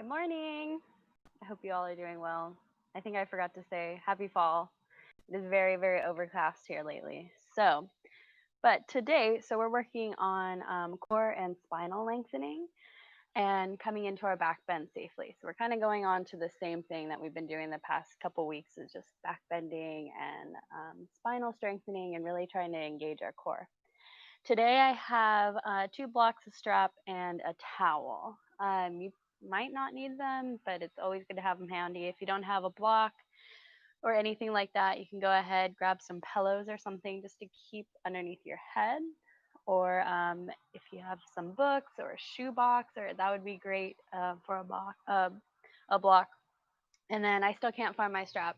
Good morning. I hope you all are doing well. I think I forgot to say happy fall. It is very, very overcast here lately. But today, we're working on core and spinal lengthening and coming into our back bend safely. So we're kind of going on to the same thing that we've been doing the past couple weeks is just back bending and spinal strengthening and really trying to engage our core. Today I have 2 blocks of strap and a towel. You might not need them, but it's always good to have them handy. If you don't have a block or anything like that, you can go ahead, grab some pillows or something just to keep underneath your head. Or if you have some books or a shoe box, or that would be great for a block. And then I still can't find my strap,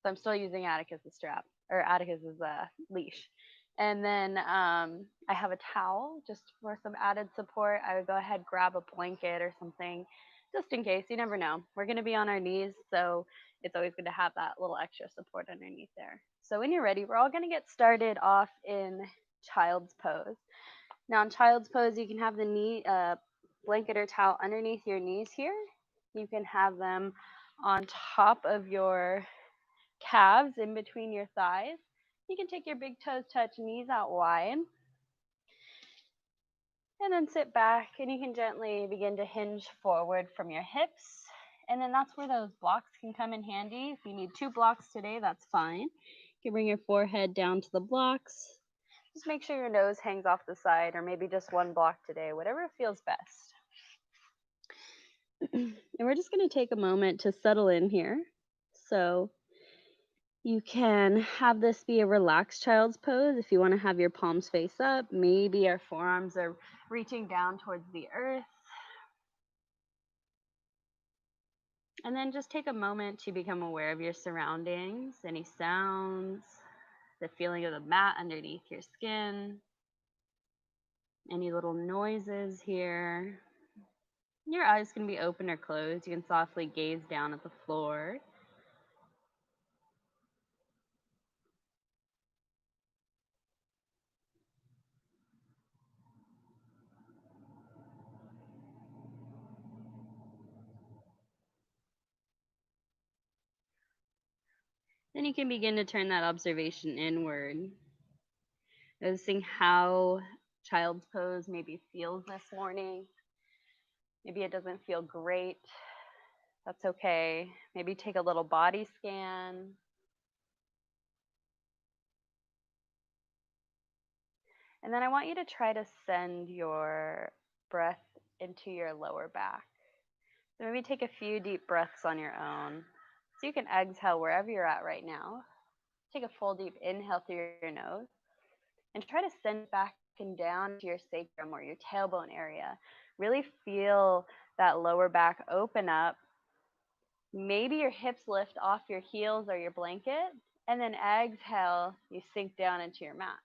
so I'm still using Atticus's strap or Atticus's leash. And then I have a towel just for some added support. I would go ahead, grab a blanket or something just in case. You never know. We're going to be on our knees, so it's always good to have that little extra support underneath there. So when you're ready, we're all going to get started off in child's pose. Now in child's pose, you can have the knee blanket or towel underneath your knees here. You can have them on top of your calves in between your thighs. You can take your big toes touch, knees out wide. And then sit back and you can gently begin to hinge forward from your hips. And then that's where those blocks can come in handy. If you need 2 blocks today, that's fine. You can bring your forehead down to the blocks. Just make sure your nose hangs off the side, or maybe just 1 block today, whatever feels best. And we're just going to take a moment to settle in here. So you can have this be a relaxed child's pose if you want to have your palms face up. Maybe your forearms are reaching down towards the earth. And then just take a moment to become aware of your surroundings, any sounds, the feeling of the mat underneath your skin, any little noises here. Your eyes can be open or closed. You can softly gaze down at the floor. Then you can begin to turn that observation inward, noticing how child's pose maybe feels this morning. Maybe it doesn't feel great. That's okay. Maybe take a little body scan. And then I want you to try to send your breath into your lower back. So maybe take a few deep breaths on your own. So you can exhale wherever you're at right now. Take a full deep inhale through your nose and try to send it back and down to your sacrum or your tailbone area. Really feel that lower back open up. Maybe your hips lift off your heels or your blanket, and then exhale, you sink down into your mat.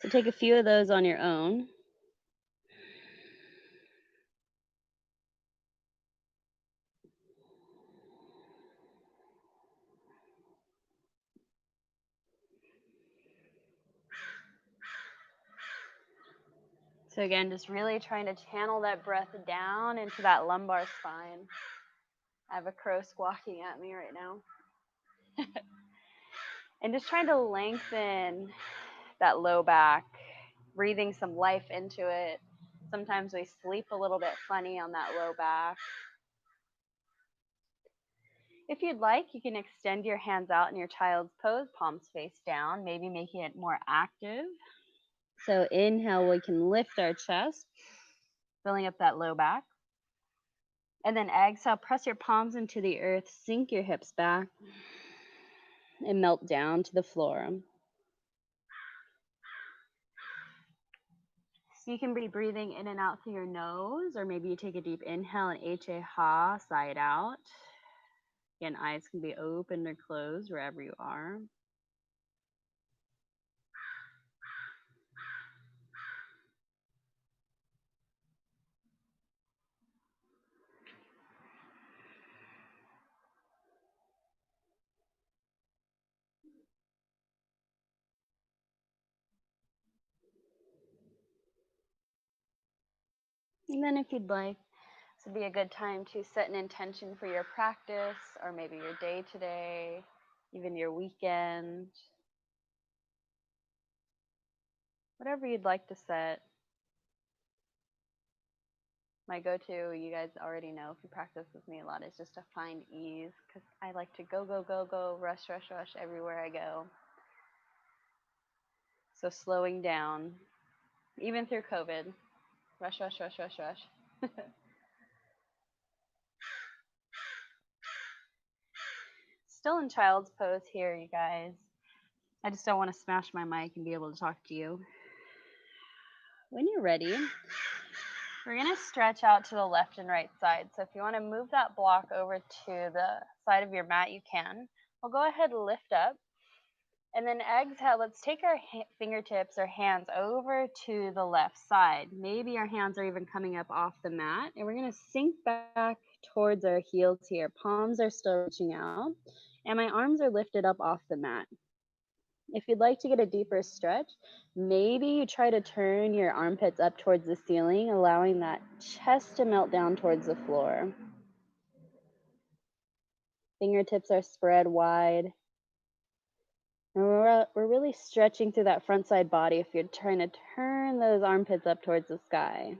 So take a few of those on your own. So again, just really trying to channel that breath down into that lumbar spine. I have a crow squawking at me right now. And just trying to lengthen that low back, breathing some life into it. Sometimes we sleep a little bit funny on that low back. If you'd like, you can extend your hands out in your child's pose, palms face down, maybe making it more active. So inhale, we can lift our chest, filling up that low back. And then exhale, press your palms into the earth, sink your hips back, and melt down to the floor. So you can be breathing in and out through your nose, or maybe you take a deep inhale and ha, side out. Again, eyes can be open or closed wherever you are. And then if you'd like, this would be a good time to set an intention for your practice or maybe your day today, even your weekend. Whatever you'd like to set. My go-to, you guys already know if you practice with me a lot, is just to find ease because I like to go, go, go, go, rush, rush, rush everywhere I go. So slowing down, even through COVID, rush, rush, rush, rush, rush. Still in child's pose here, you guys. I just don't want to smash my mic and be able to talk to you. When you're ready, we're going to stretch out to the left and right side. So if you want to move that block over to the side of your mat, you can. We'll go ahead and lift up. And then exhale, let's take our fingertips or hands over to the left side. Maybe our hands are even coming up off the mat. And we're going to sink back towards our heels here. Palms are still reaching out. And my arms are lifted up off the mat. If you'd like to get a deeper stretch, maybe you try to turn your armpits up towards the ceiling, allowing that chest to melt down towards the floor. Fingertips are spread wide. And we're really stretching through that front side body if you're trying to turn those armpits up towards the sky.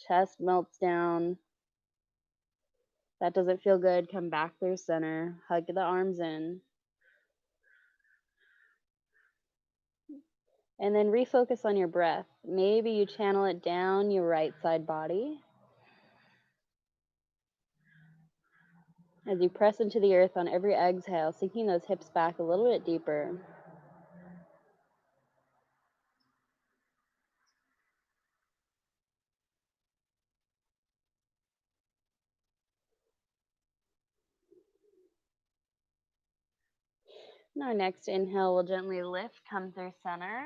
Chest melts down. That doesn't feel good. Come back through center. Hug the arms in. And then refocus on your breath. Maybe you channel it down your right side body. As you press into the earth on every exhale, sinking those hips back a little bit deeper. And our next inhale, we'll gently lift, come through center.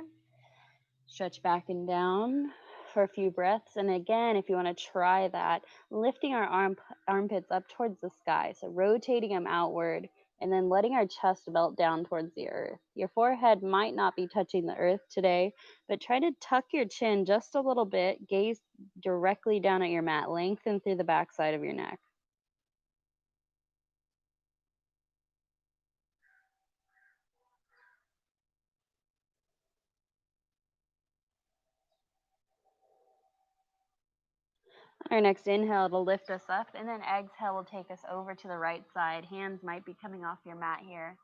Stretch back and down for a few breaths. And again, if you want to try that, lifting our armpits up towards the sky. So rotating them outward and then letting our chest melt down towards the earth. Your forehead might not be touching the earth today, but try to tuck your chin just a little bit. Gaze directly down at your mat. Lengthen through the back side of your neck. Our next inhale will lift us up, and then exhale will take us over to the right side. Hands might be coming off your mat here.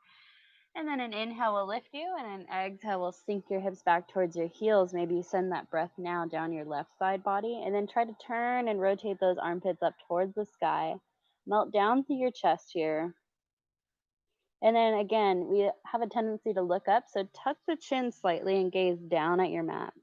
And then an inhale will lift you, and an exhale will sink your hips back towards your heels. Maybe you send that breath now down your left side body, and then try to turn and rotate those armpits up towards the sky. Melt down through your chest here. And then again, we have a tendency to look up, so tuck the chin slightly and gaze down at your mat.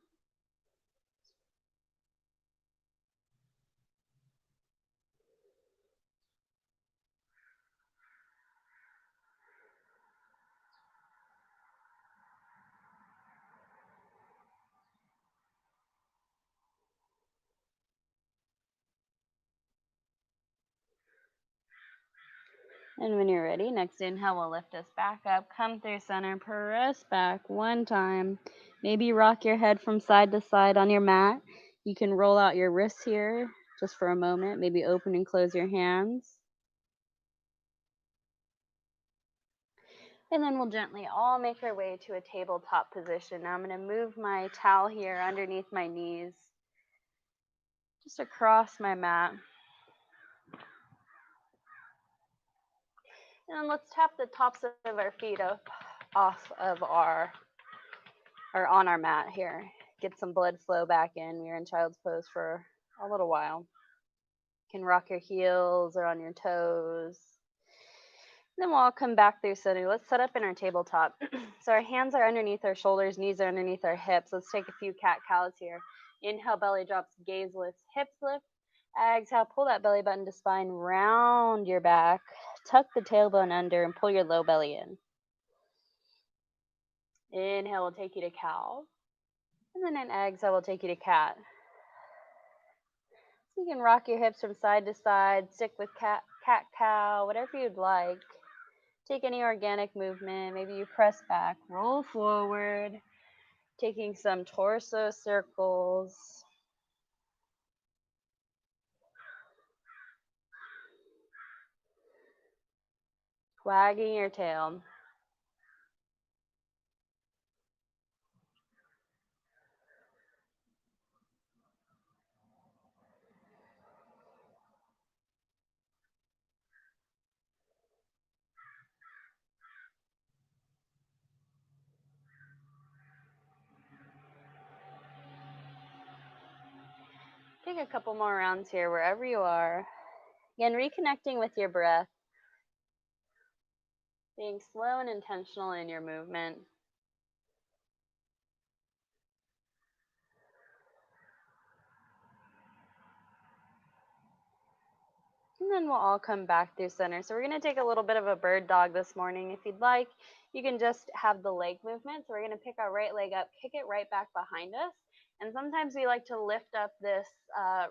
And when you're ready, next inhale will lift us back up. Come through center, press back one time. Maybe rock your head from side to side on your mat. You can roll out your wrists here just for a moment. Maybe open and close your hands. And then we'll gently all make our way to a tabletop position. Now I'm going to move my towel here underneath my knees, just across my mat. And then let's tap the tops of our feet up off of our, or on our mat here. Get some blood flow back in. We were in child's pose for a little while. You can rock your heels or on your toes. Then we'll all come back through center. Let's set up in our tabletop. So our hands are underneath our shoulders, knees are underneath our hips. Let's take a few cat-cows here. Inhale, belly drops, gaze lifts, hips lift. Exhale, pull that belly button to spine, round your back, tuck the tailbone under, and pull your low belly in. Inhale will take you to cow. And then an exhale will take you to cat. So you can rock your hips from side to side, stick with cat, cow, whatever you'd like. Take any organic movement. Maybe you press back, roll forward, taking some torso circles. wagging your tail. Take a couple more rounds here wherever you are. Again, reconnecting with your breath, being slow and intentional in your movement. And then we'll all come back through center. So we're going to take a little bit of a bird dog this morning. If you'd like, you can just have the leg movement. So we're going to pick our right leg up, kick it right back behind us. And sometimes we like to lift up this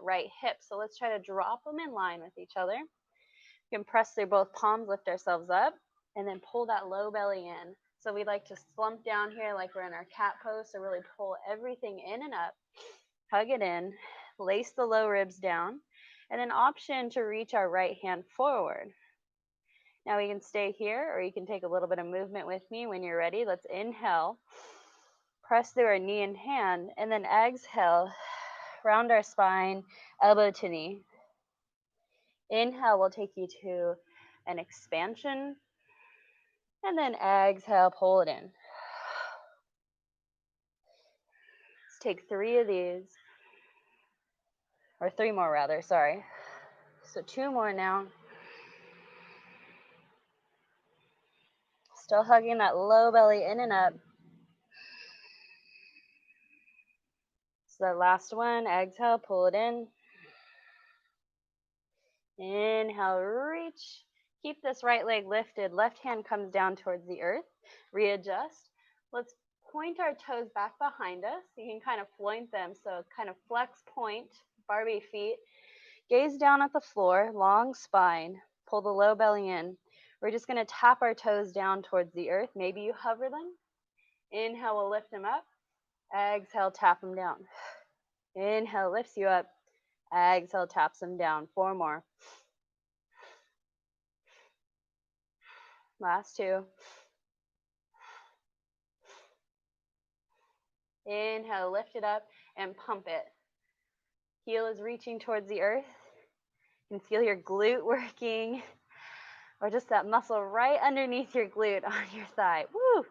right hip. So let's try to drop them in line with each other. We can press through both palms, lift ourselves up, and then pull that low belly in. So we like to slump down here like we're in our cat pose. So really pull everything in and up, hug it in, lace the low ribs down, and an option to reach our right hand forward. Now we can stay here, or you can take a little bit of movement with me when you're ready. Let's inhale, press through our knee and hand, and then exhale, round our spine, elbow to knee. Inhale will take you to an expansion, and then exhale, pull it in. Let's take 3 of these, or 3 more rather, sorry. So 2 more now. Still hugging that low belly in and up. So that last one, exhale, pull it in. Inhale, reach. Keep this right leg lifted. Left hand comes down towards the earth. Readjust. Let's point our toes back behind us. You can kind of point them. So kind of flex, point, Barbie feet. Gaze down at the floor, long spine. Pull the low belly in. We're just going to tap our toes down towards the earth. Maybe you hover them. Inhale, we'll lift them up. Exhale, tap them down. Inhale, lifts you up. Exhale, taps them down. 4 more. Last 2. Inhale, lift it up and pump it. Heel is reaching towards the earth. You can feel your glute working, or just that muscle right underneath your glute on your thigh. Woo!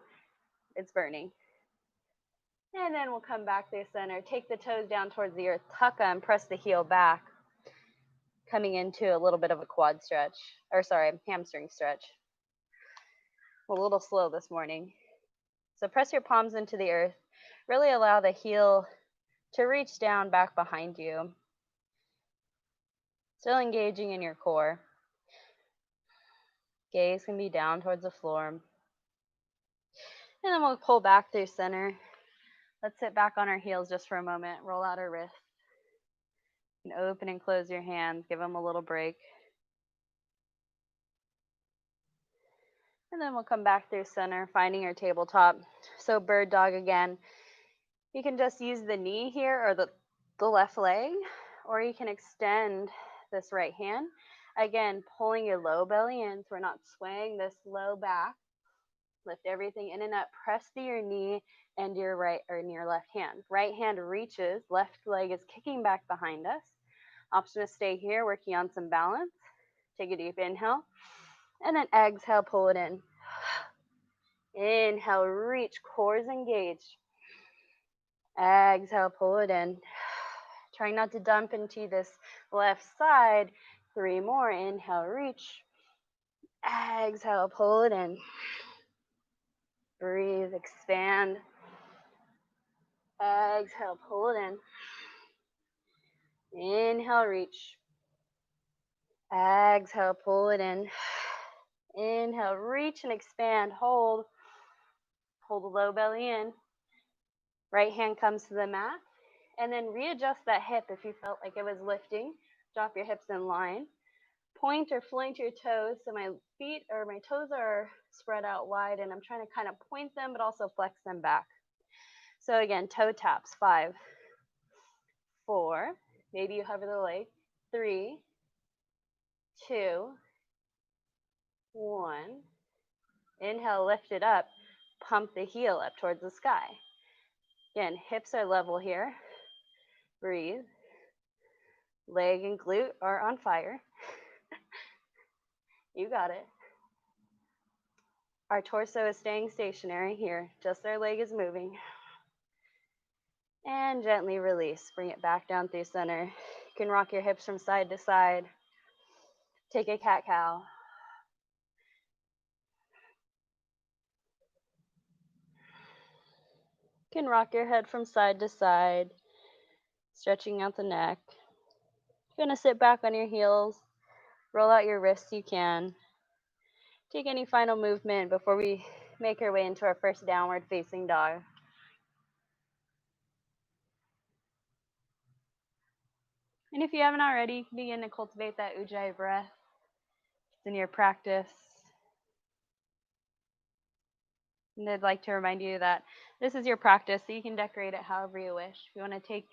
It's burning. And then we'll come back through center. Take the toes down towards the earth. Tuck them, press the heel back. Coming into a little bit of a quad stretch, or sorry, hamstring stretch. A little slow this morning. So press your palms into the earth. Really allow the heel to reach down back behind you. Still engaging in your core. Gaze can be down towards the floor. And then we'll pull back through center. Let's sit back on our heels just for a moment. Roll out our wrists. And open and close your hands. Give them a little break. And then we'll come back through center, finding your tabletop. So bird dog again. You can just use the knee here, or the left leg, or you can extend this right hand. Again, pulling your low belly in so we're not swaying this low back. Lift everything in and up. Press through your knee and your right or in your left hand. Right hand reaches. Left leg is kicking back behind us. Option to stay here, working on some balance. Take a deep inhale. And then exhale, pull it in. Inhale, reach, core is engaged. Exhale, pull it in. Trying not to dump into this left side. 3 more. Inhale, reach. Exhale, pull it in. Breathe, expand. Exhale, pull it in. Inhale, reach. Exhale, pull it in. Inhale, reach and expand. Hold. Pull the low belly in. Right hand comes to the mat. And then readjust that hip if you felt like it was lifting. Drop your hips in line. Point or flank your toes. So my feet or my toes are spread out wide, and I'm trying to kind of point them but also flex them back. So again, toe taps. 5, 4. Maybe you hover the leg. 3, 2, 1. Inhale, lift it up. Pump the heel up towards the sky. Again, hips are level here. Breathe. Leg and glute are on fire. You got it. Our torso is staying stationary here. Just our leg is moving. And gently release. Bring it back down through center. You can rock your hips from side to side. Take a cat-cow. You can rock your head from side to side, stretching out the neck. You're going to sit back on your heels. Roll out your wrists, you can. Take any final movement before we make our way into our first downward facing dog. And if you haven't already, you can begin to cultivate that ujjayi breath. It's in your practice. And I'd like to remind you that this is your practice, so you can decorate it however you wish. If you want to take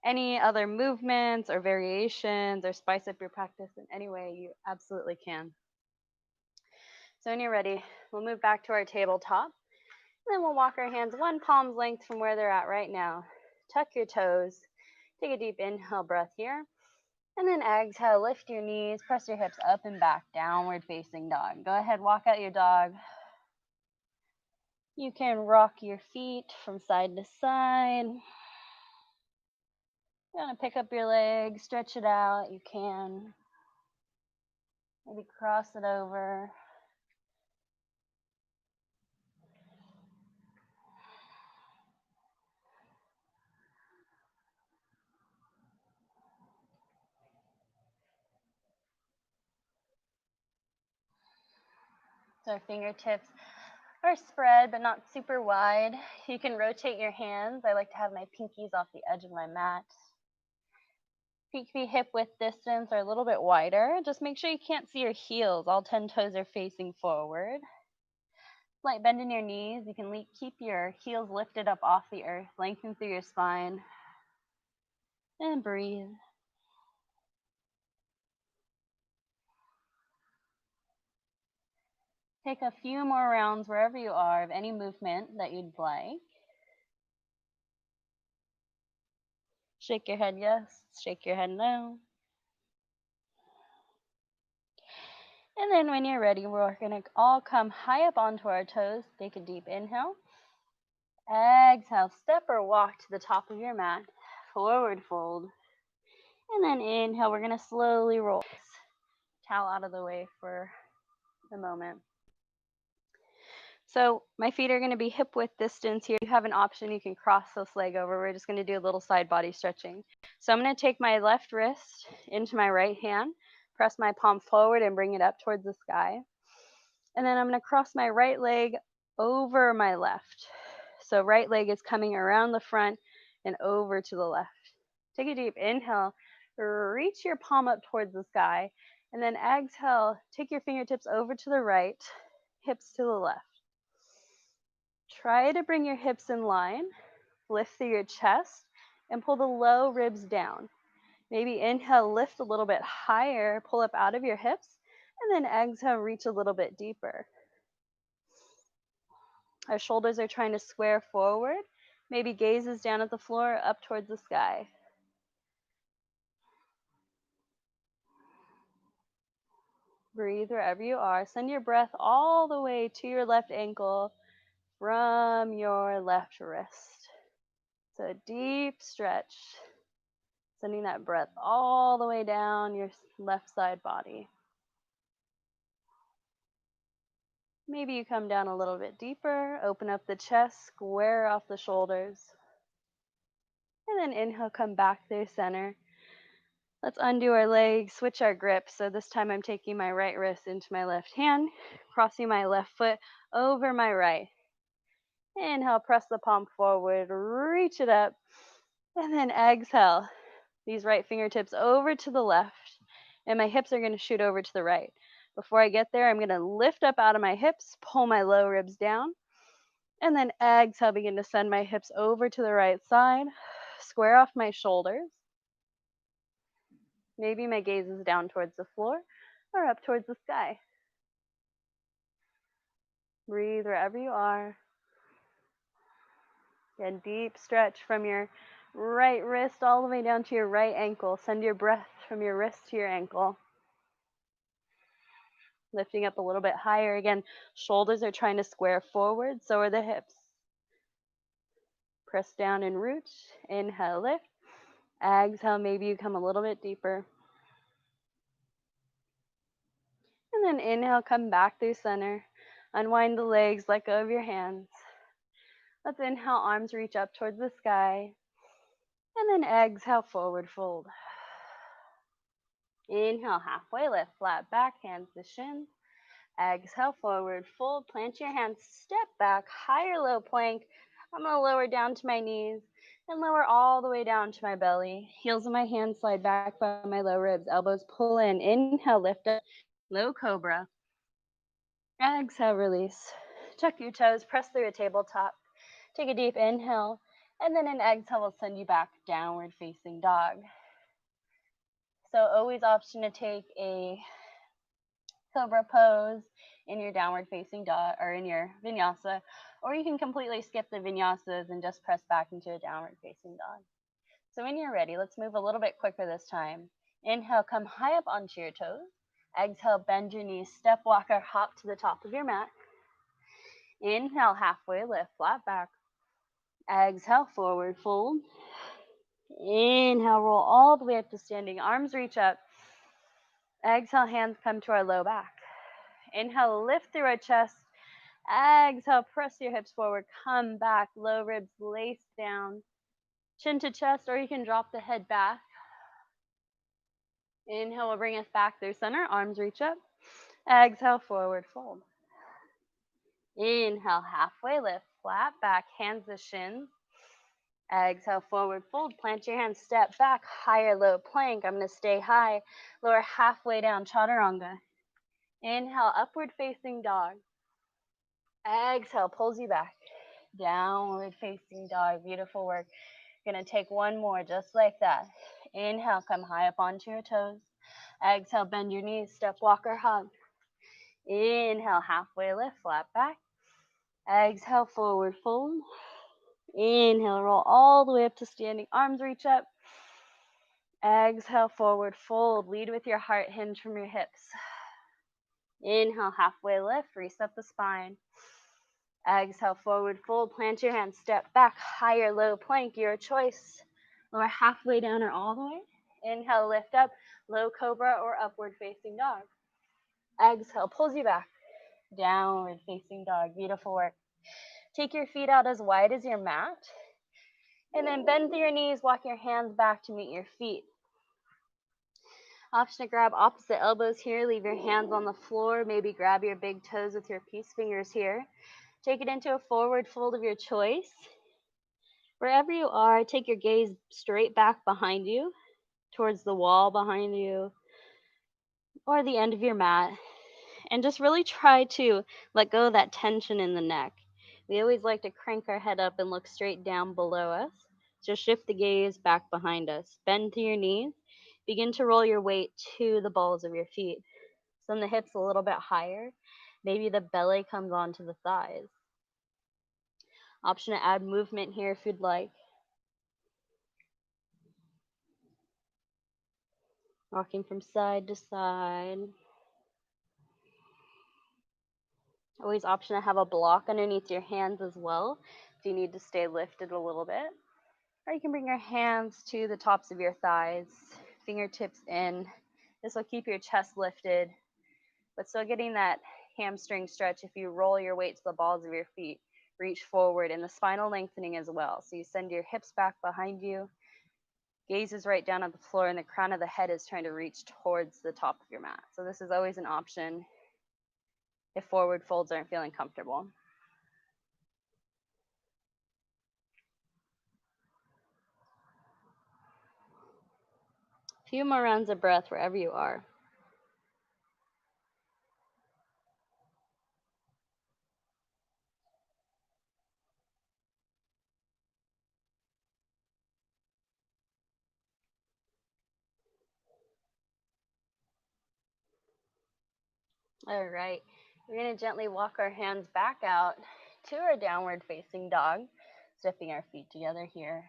any other movements or variations or spice up your practice in any way, you absolutely can. So when you're ready, we'll move back to our tabletop. And then we'll walk our hands one palm's length from where they're at right now. Tuck your toes. Take a deep inhale breath here. And then exhale, lift your knees, press your hips up and back, downward facing dog. Go ahead, walk out your dog. You can rock your feet from side to side. You want to pick up your leg, stretch it out, you can. Maybe cross it over. So our fingertips are spread but not super wide. You can rotate your hands. I like to have my pinkies off the edge of my mat. Feet can be hip width distance or a little bit wider. Just make sure you can't see your heels. All 10 toes are facing forward. Slight bend in your knees. You can keep your heels lifted up off the earth. Lengthen through your spine. And breathe. Take a few more rounds wherever you are of any movement that you'd like. Shake your head yes, shake your head no. And then when you're ready, we're going to all come high up onto our toes. Take a deep inhale. Exhale, step or walk to the top of your mat. Forward fold. And then inhale, we're going to slowly roll. Towel out of the way for the moment. So my feet are going to be hip width distance here. You have an option, you can cross this leg over. We're just going to do a little side body stretching. So I'm going to take my left wrist into my right hand, press my palm forward and bring it up towards the sky. And then I'm going to cross my right leg over my left. So right leg is coming around the front and over to the left. Take a deep inhale, reach your palm up towards the sky, and then exhale, take your fingertips over to the right, hips to the left. Try to bring your hips in line, lift through your chest, and pull the low ribs down. Maybe inhale, lift a little bit higher, pull up out of your hips, and then exhale, reach a little bit deeper. Our shoulders are trying to square forward. Maybe gazes down at the floor, up towards the sky. Breathe wherever you are. Send your breath all the way to your left ankle from your left wrist. So a deep stretch, sending that breath all the way down your left side body. Maybe you come down a little bit deeper, open up the chest, square off the shoulders. And then inhale, come back through center. Let's undo our legs, switch our grip. So this time I'm taking my right wrist into my left hand, crossing my left foot over my right. Inhale, press the palm forward, reach it up, and then exhale. These right fingertips over to the left, and my hips are going to shoot over to the right. Before I get there, I'm going to lift up out of my hips, pull my low ribs down, and then exhale, begin to send my hips over to the right side, square off my shoulders. Maybe my gaze is down towards the floor or up towards the sky. Breathe wherever you are. Again, deep stretch from your right wrist all the way down to your right ankle. Send your breath from your wrist to your ankle. Lifting up a little bit higher. Again, shoulders are trying to square forward, so are the hips. Press down and root. Inhale, lift. Exhale, maybe you come a little bit deeper. And then inhale, come back through center. Unwind the legs, let go of your hands. Let's inhale, arms reach up towards the sky. And then exhale, forward fold. Inhale, halfway lift, flat back, hands to shins. Exhale, forward fold, plant your hands, step back, higher low plank. I'm going to lower down to my knees and lower all the way down to my belly. Heels of my hands slide back by my low ribs, elbows pull in. Inhale, lift up, low cobra. Exhale, release. Tuck your toes, press through a tabletop. Take a deep inhale, and then an exhale will send you back downward facing dog. So always option to take a cobra pose in your downward facing dog or in your vinyasa, or you can completely skip the vinyasas and just press back into a downward facing dog. So when you're ready, let's move a little bit quicker this time. Inhale, come high up onto your toes. Exhale, bend your knees, step walker, hop to the top of your mat. Inhale, halfway lift, flat back. Exhale, forward fold. Inhale, roll all the way up to standing, arms reach up. Exhale, hands come to our low back. Inhale, lift through our chest. Exhale, press your hips forward, come back, low ribs lace down, chin to chest, or you can drop the head back. Inhale will bring us back through center, arms reach up. Exhale, forward fold. Inhale, halfway lift, flat back, hands to shins. Exhale, forward fold, plant your hands, step back, higher low plank. I'm going to stay high, lower halfway down, chaturanga. Inhale, upward facing dog. Exhale, pulls you back. Downward facing dog. Beautiful work. Gonna take one more just like that. Inhale, come high up onto your toes. Exhale, bend your knees, step walker hug. Inhale, halfway lift, flat back. Exhale, forward fold. Inhale, roll all the way up to standing, arms reach up. Exhale, forward fold. Lead with your heart, hinge from your hips. Inhale, halfway lift, reset the spine. Exhale, forward fold, plant your hands, step back, higher low plank, your choice. Lower halfway down or all the way. Inhale, lift up, low cobra or upward facing dog. Exhale, pulls you back, downward facing dog. Beautiful work. Take your feet out as wide as your mat. And then bend through your knees, walk your hands back to meet your feet. Option to grab opposite elbows here, leave your hands on the floor, maybe grab your big toes with your peace fingers here. Take it into a forward fold of your choice. Wherever you are, take your gaze straight back behind you, towards the wall behind you, or the end of your mat. And just really try to let go of that tension in the neck. We always like to crank our head up and look straight down below us. So shift the gaze back behind us. Bend to your knees. Begin to roll your weight to the balls of your feet. Send the hips a little bit higher. Maybe the belly comes onto the thighs. Option to add movement here if you'd like. Rocking from side to side. Always option to have a block underneath your hands as well if you need to stay lifted a little bit. Or you can bring your hands to the tops of your thighs, fingertips in. This will keep your chest lifted, but still getting that hamstring stretch if you roll your weight to the balls of your feet. Reach forward and the spinal lengthening as well. So you send your hips back behind you. Gaze is right down at the floor and the crown of the head is trying to reach towards the top of your mat. So this is always an option if forward folds aren't feeling comfortable. A few more rounds of breath wherever you are. All right. We're going to gently walk our hands back out to our downward facing dog, stepping our feet together here.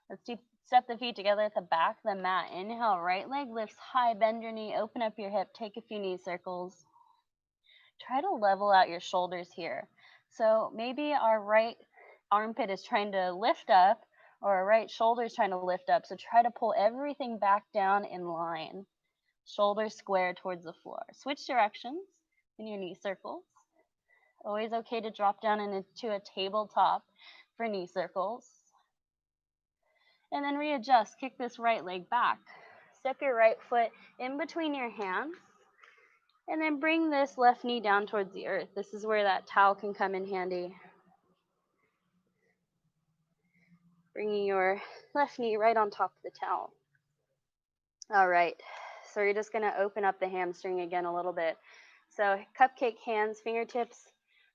Let's step the feet together at the back of the mat. Inhale, right leg lifts high, bend your knee, open up your hip, take a few knee circles. Try to level out your shoulders here. So maybe our right armpit is trying to lift up, or our right shoulder is trying to lift up. So try to pull everything back down in line. Shoulders square towards the floor. Switch directions in your knee circles. Always okay to drop down into a tabletop for knee circles. And then readjust. Kick this right leg back. Step your right foot in between your hands. And then bring this left knee down towards the earth. This is where that towel can come in handy. Bringing your left knee right on top of the towel. All right, so you're just gonna open up the hamstring again a little bit. So cupcake hands, fingertips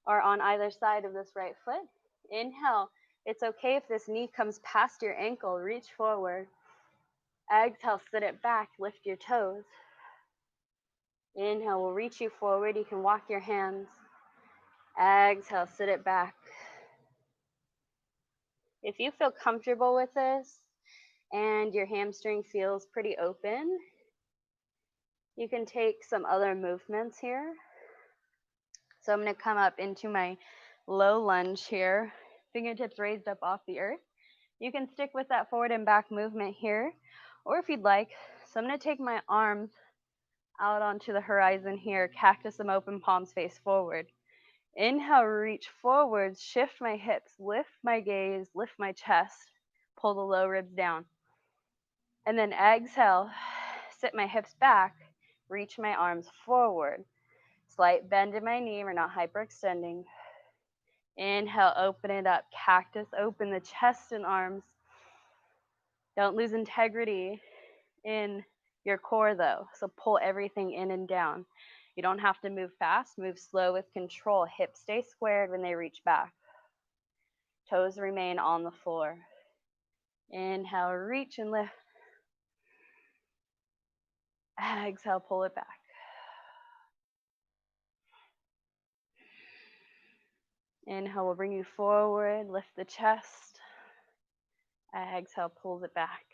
are on either side of this right foot. Inhale, it's okay if this knee comes past your ankle, reach forward. Exhale, sit it back, lift your toes. Inhale will reach you forward, you can walk your hands. Exhale, sit it back. If you feel comfortable with this and your hamstring feels pretty open, you can take some other movements here. So I'm going to come up into my low lunge here, fingertips raised up off the earth. You can stick with that forward and back movement here, or if you'd like. So I'm going to take my arms out onto the horizon here, cactus them open, palms face forward. Inhale, reach forward, shift my hips, lift my gaze, lift my chest, pull the low ribs down. And then exhale, sit my hips back, reach my arms forward. Slight bend in my knee, we're not hyperextending. Inhale, open it up, cactus, open the chest and arms. Don't lose integrity in your core though, so pull everything in and down. You don't have to move fast, move slow with control. Hips stay squared when they reach back. Toes remain on the floor. Inhale, reach and lift. Exhale, pull it back. Inhale will bring you forward, lift the chest. Exhale pulls it back.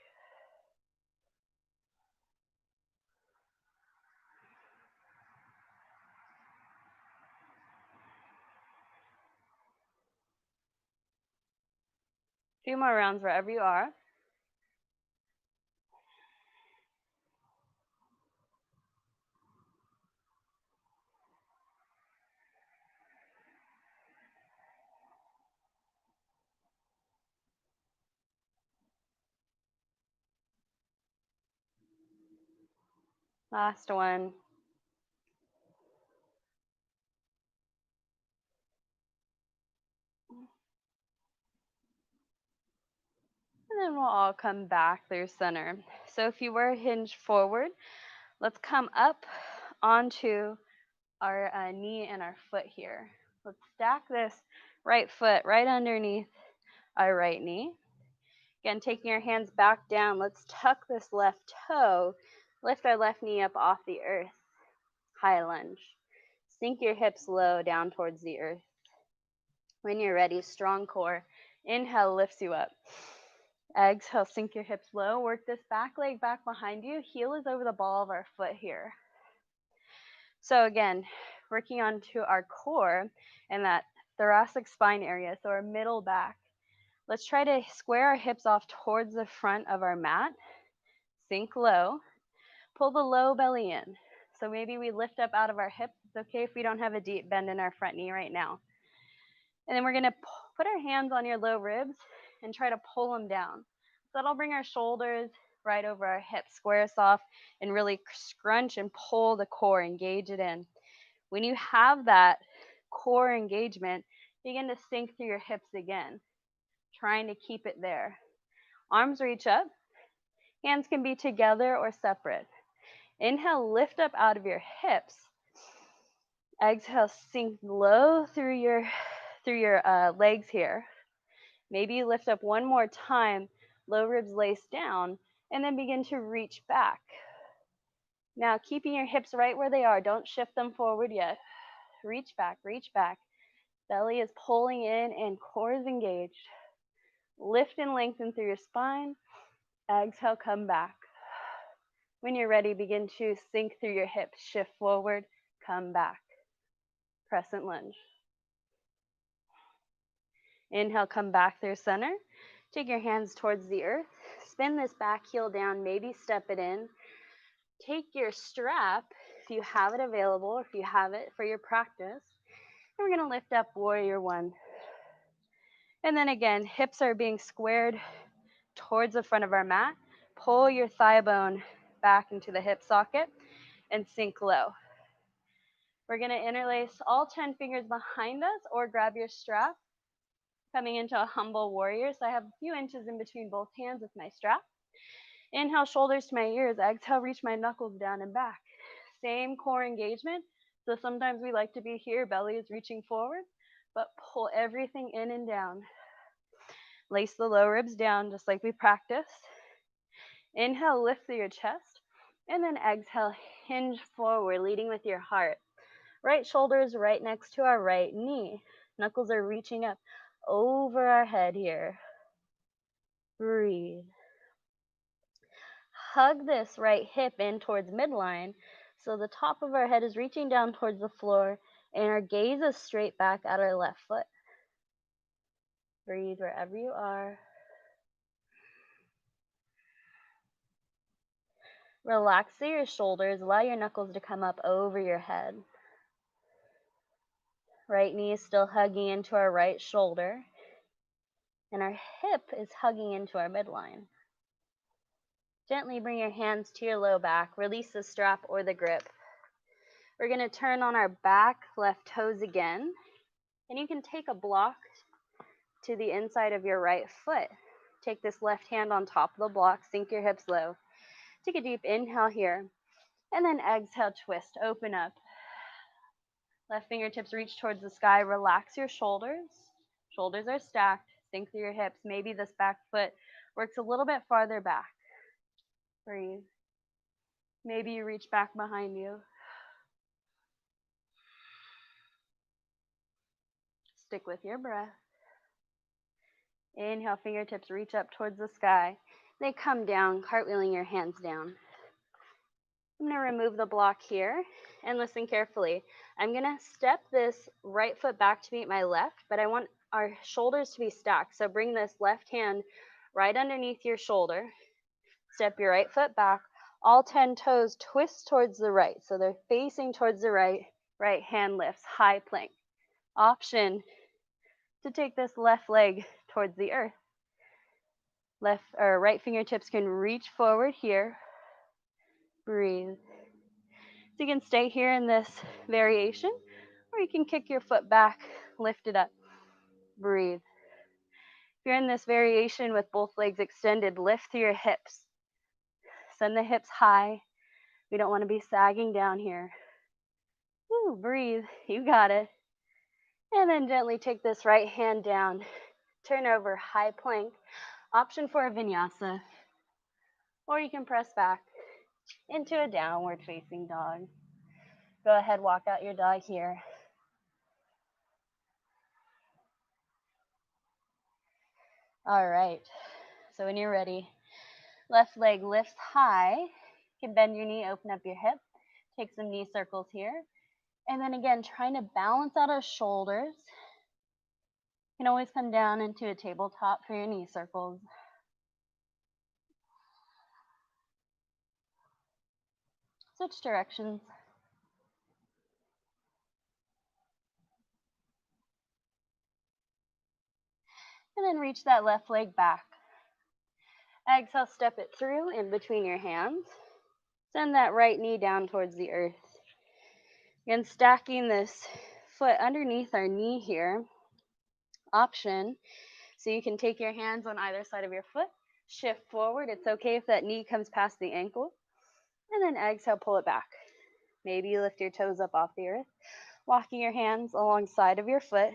A few more rounds wherever you are. Last one. And then we'll all come back through center. So if you were hinged forward, let's come up onto our knee and our foot here. Let's stack this right foot right underneath our right knee. Again, taking our hands back down, let's tuck this left toe, lift our left knee up off the earth, high lunge. Sink your hips low down towards the earth. When you're ready, strong core. Inhale lifts you up. Exhale, sink your hips low. Work this back leg back behind you. Heel is over the ball of our foot here. So again, working onto our core and that thoracic spine area, so our middle back. Let's try to square our hips off towards the front of our mat. Sink low. Pull the low belly in. So maybe we lift up out of our hips. It's okay if we don't have a deep bend in our front knee right now. And then we're going to put our hands on your low ribs and try to pull them down. So that'll bring our shoulders right over our hips, square us off, and really scrunch and pull the core, engage it in. When you have that core engagement, begin to sink through your hips again, trying to keep it there. Arms reach up. Hands can be together or separate. Inhale, lift up out of your hips. Exhale, sink low through your legs here. Maybe you lift up one more time, low ribs lace down, and then begin to reach back. Now, keeping your hips right where they are. Don't shift them forward yet. Reach back, reach back. Belly is pulling in and core is engaged. Lift and lengthen through your spine. Exhale, come back. When you're ready, begin to sink through your hips. Shift forward, come back. Crescent lunge. Inhale, come back through center. Take your hands towards the earth. Spin this back heel down, maybe step it in. Take your strap, if you have it available, or if you have it for your practice. And we're going to lift up warrior one. And then again, hips are being squared towards the front of our mat. Pull your thigh bone back into the hip socket and sink low. We're going to interlace all 10 fingers behind us or grab your strap, coming into a humble warrior. So I have a few inches in between both hands with my strap. Inhale, shoulders to my ears. Exhale, reach my knuckles down and back. Same core engagement. So sometimes we like to be here, belly is reaching forward, but pull everything in and down. Lace the low ribs down just like we practiced. Inhale, lift through your chest. And then exhale, hinge forward, leading with your heart. Right shoulder is right next to our right knee. Knuckles are reaching up over our head here. Breathe. Hug this right hip in towards midline. So the top of our head is reaching down towards the floor and our gaze is straight back at our left foot. Breathe wherever you are. Relax through your shoulders. Allow your knuckles to come up over your head. Right knee is still hugging into our right shoulder. And our hip is hugging into our midline. Gently bring your hands to your low back. Release the strap or the grip. We're going to turn on our back left toes again. And you can take a block to the inside of your right foot. Take this left hand on top of the block. Sink your hips low. Take a deep inhale here. And then exhale, twist. Open up. Left fingertips reach towards the sky. Relax your shoulders. Shoulders are stacked. Sink through your hips. Maybe this back foot works a little bit farther back. Breathe. Maybe you reach back behind you. Stick with your breath. Inhale, fingertips reach up towards the sky. They come down, cartwheeling your hands down. I'm going to remove the block here and listen carefully. I'm going to step this right foot back to meet my left, but I want our shoulders to be stacked. So bring this left hand right underneath your shoulder. Step your right foot back. All 10 toes twist towards the right. So they're facing towards the right. Right hand lifts, high plank. Option to take this left leg towards the earth. Left or right fingertips can reach forward here. Breathe. So you can stay here in this variation, or you can kick your foot back, lift it up. Breathe. If you're in this variation with both legs extended, lift through your hips. Send the hips high. We don't want to be sagging down here. Woo, breathe. You got it. And then gently take this right hand down. Turn over, high plank. Option for a vinyasa. Or you can press back into a downward facing dog. Go ahead, walk out your dog here. All right. So when you're ready, left leg lifts high. You can bend your knee, open up your hip. Take some knee circles here. And then again, trying to balance out our shoulders. You can always come down into a tabletop for your knee circles. Switch directions. And then reach that left leg back. Exhale, step it through in between your hands. Send that right knee down towards the earth. Again, stacking this foot underneath our knee here. Option, so you can take your hands on either side of your foot, shift forward. It's okay if that knee comes past the ankle. And then exhale, pull it back. Maybe you lift your toes up off the earth, walking your hands alongside of your foot.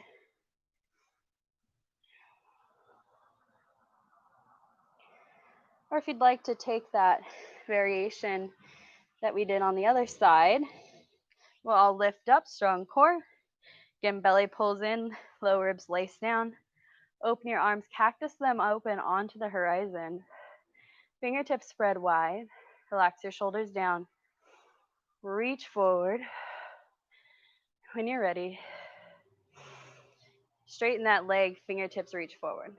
Or if you'd like to take that variation that we did on the other side, we'll all lift up, strong core, Again, belly pulls in, low ribs lace down. Open your arms, cactus them open onto the horizon. Fingertips spread wide. Relax your shoulders down. Reach forward. When you're ready, straighten that leg, fingertips reach forward.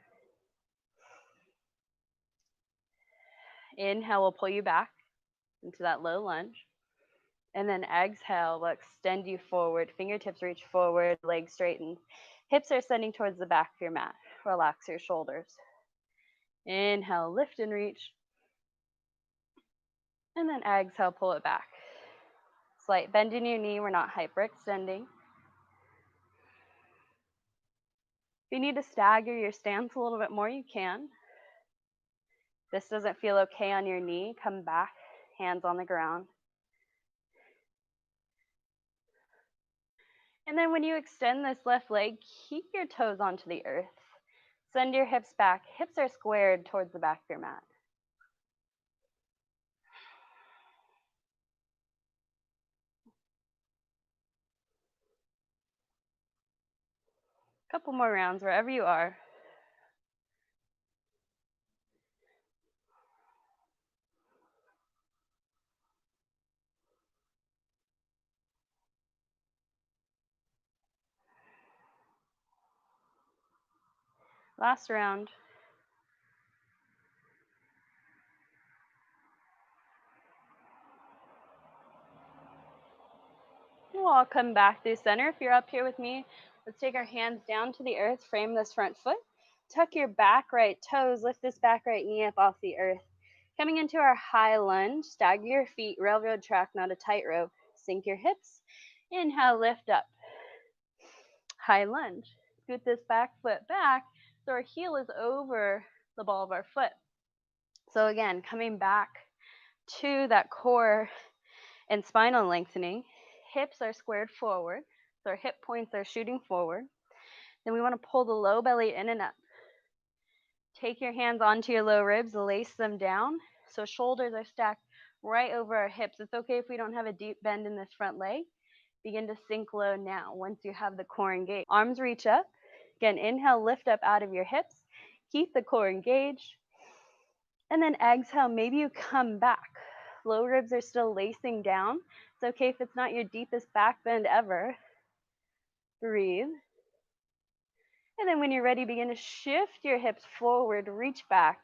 Inhale will pull you back into that low lunge. And then exhale will extend you forward. Fingertips reach forward, legs straightened. Hips are sending towards the back of your mat. Relax your shoulders. Inhale, lift and reach. And then exhale, pull it back. Slight bend in your knee, we're not hyperextending. If you need to stagger your stance a little bit more, you can. If this doesn't feel okay on your knee, come back, hands on the ground. And then when you extend this left leg, keep your toes onto the earth. Send your hips back. Hips are squared towards the back of your mat. Couple more rounds wherever you are. Last round. We'll all come back through center. If you're up here with me, let's take our hands down to the earth, frame this front foot. Tuck your back right toes, lift this back right knee up off the earth. Coming into our high lunge, stagger your feet, railroad track, not a tightrope. Sink your hips. Inhale, lift up. High lunge. Scoot this back foot back so our heel is over the ball of our foot. So again, coming back to that core and spinal lengthening. Hips are squared forward, so our hip points are shooting forward. Then we want to pull the low belly in and up. Take your hands onto your low ribs, lace them down, so shoulders are stacked right over our hips. It's okay if we don't have a deep bend in this front leg. Begin to sink low now once you have the core engaged. Arms reach up. Again, inhale, lift up out of your hips. Keep the core engaged. And then exhale, maybe you come back. Low ribs are still lacing down. It's okay if it's not your deepest back bend ever. Breathe. And then when you're ready, begin to shift your hips forward, reach back.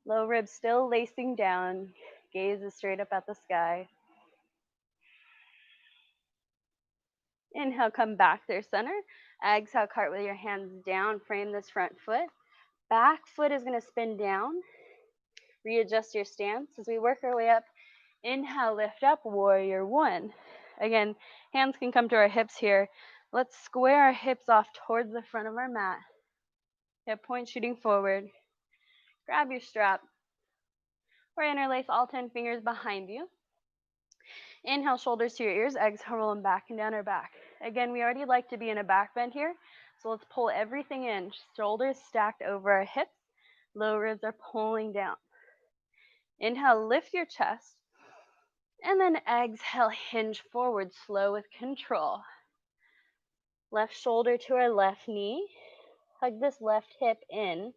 Low ribs still lacing down. Gaze is straight up at the sky. Inhale, come back through center. Exhale, cartwheel your hands down, frame this front foot. Back foot is going to spin down. Readjust your stance as we work our way up. Inhale, lift up, warrior one. Again, hands can come to our hips here. Let's square our hips off towards the front of our mat. Hip point shooting forward. Grab your strap or interlace all 10 fingers behind you. Inhale, shoulders to your ears. Exhale, roll them back and down our back. Again, we already like to be in a back bend here, so let's pull everything in. Shoulders stacked over our hips. Low ribs are pulling down. Inhale, lift your chest. And then exhale, hinge forward, slow with control. Left shoulder to our left knee. Hug this left hip in.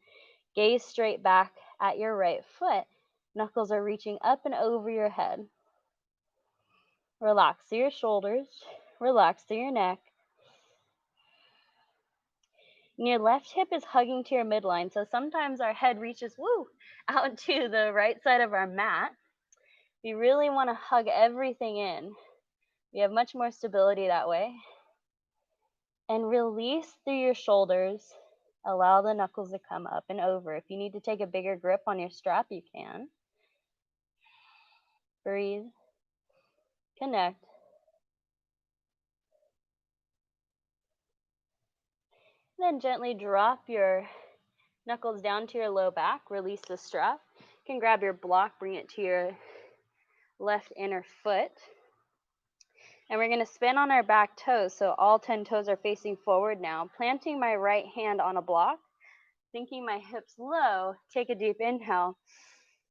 Gaze straight back at your right foot. Knuckles are reaching up and over your head. Relax through your shoulders. Relax through your neck. And your left hip is hugging to your midline. So sometimes our head reaches, out to the right side of our mat. We really want to hug everything in. We have much more stability that way. And release through your shoulders. Allow the knuckles to come up and over. If you need to take a bigger grip on your strap, you can. Breathe. Connect. Then gently drop your knuckles down to your low back. Release the strap. You can grab your block, bring it to your left inner foot. And we're going to spin on our back toes, so all 10 toes are facing forward now. Planting my right hand on a block, sinking my hips low. Take a deep inhale.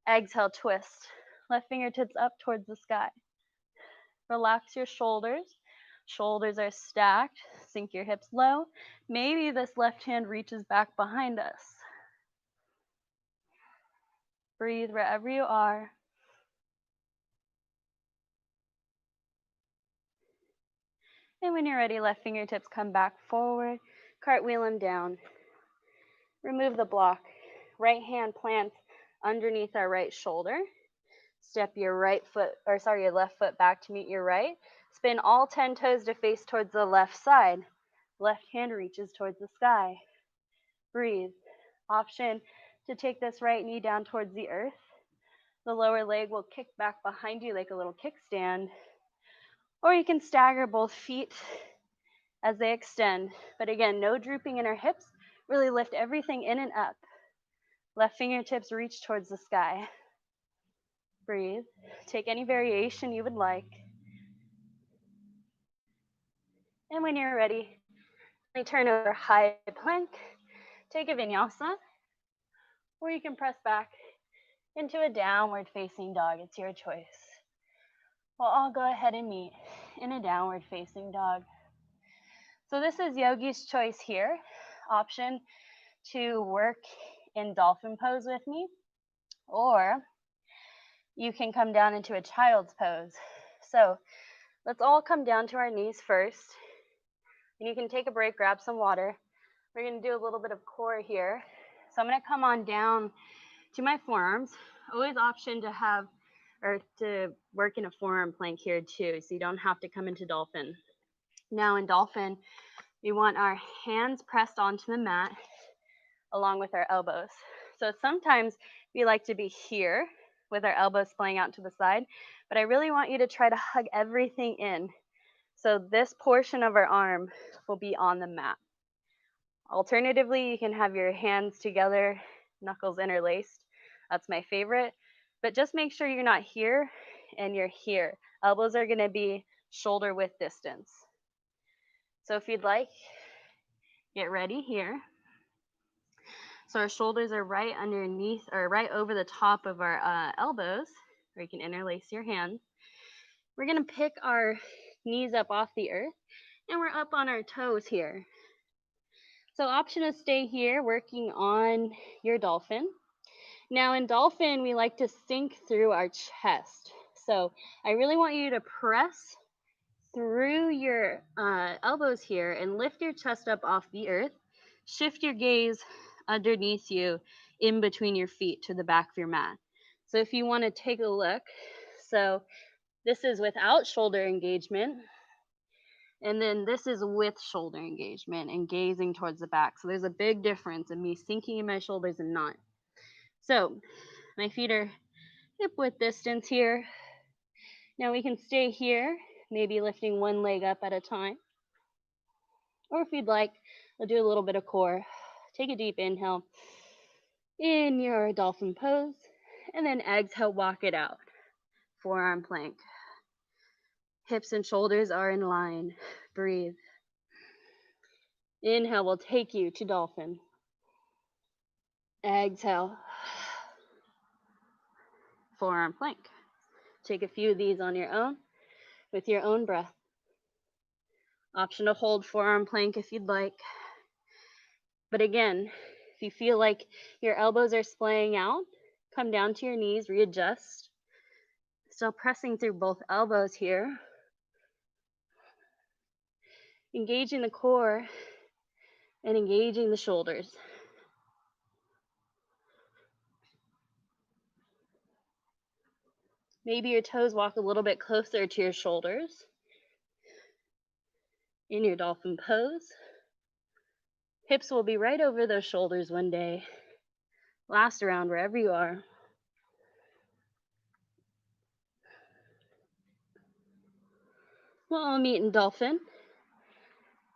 Exhale, twist. Left fingertips up towards the sky. Relax your shoulders. Shoulders are stacked. Sink your hips low. Maybe this left hand reaches back behind us. Breathe wherever you are. And when you're ready, left fingertips come back forward. Cartwheel them down. Remove the block. Right hand plants underneath our right shoulder. Step your your left foot back to meet your right. Spin all 10 toes to face towards the left side. Left hand reaches towards the sky. Breathe. Option to take this right knee down towards the earth. The lower leg will kick back behind you like a little kickstand. Or you can stagger both feet as they extend. But again, no drooping in our hips. Really lift everything in and up. Left fingertips reach towards the sky. Breathe. Take any variation you would like. And when you're ready, turn over high plank. Take a vinyasa. Or you can press back into a downward facing dog. It's your choice. Well, I'll go ahead and meet in a downward facing dog. So this is yogi's choice here. Option to work in dolphin pose with me, or you can come down into a child's pose. So let's all come down to our knees first. And you can take a break, grab some water. We're going to do a little bit of core here. So I'm going to come on down to my forearms. Always option to have or to work in a forearm plank here too, so you don't have to come into dolphin. Now in dolphin, we want our hands pressed onto the mat along with our elbows. So sometimes we like to be here with our elbows splaying out to the side, but I really want you to try to hug everything in. So this portion of our arm will be on the mat. Alternatively, you can have your hands together, knuckles interlaced. That's my favorite. But just make sure you're not here and you're here. Elbows are going to be shoulder width distance. So if you'd like, get ready here. So our shoulders are right underneath or right over the top of our elbows, or you can interlace your hands. We're going to pick our knees up off the earth, and we're up on our toes here. So option is stay here working on your dolphin. Now in dolphin, we like to sink through our chest. So I really want you to press through your elbows here and lift your chest up off the earth. Shift your gaze underneath you in between your feet to the back of your mat. So if you want to take a look, so this is without shoulder engagement. And then this is with shoulder engagement and gazing towards the back. So there's a big difference in me sinking in my shoulders and not. So my feet are hip width distance here. Now we can stay here, maybe lifting one leg up at a time. Or if you'd like, we'll do a little bit of core. Take a deep inhale in your dolphin pose, and then exhale, walk it out. Forearm plank. Hips and shoulders are in line. Breathe. Inhale will take you to dolphin. Exhale. Forearm plank. Take a few of these on your own with your own breath. Option to hold forearm plank if you'd like. But again, if you feel like your elbows are splaying out, come down to your knees, readjust. Still pressing through both elbows here. Engaging the core and engaging the shoulders. Maybe your toes walk a little bit closer to your shoulders in your dolphin pose. Hips will be right over those shoulders one day. Last round wherever you are. We'll all meet in dolphin.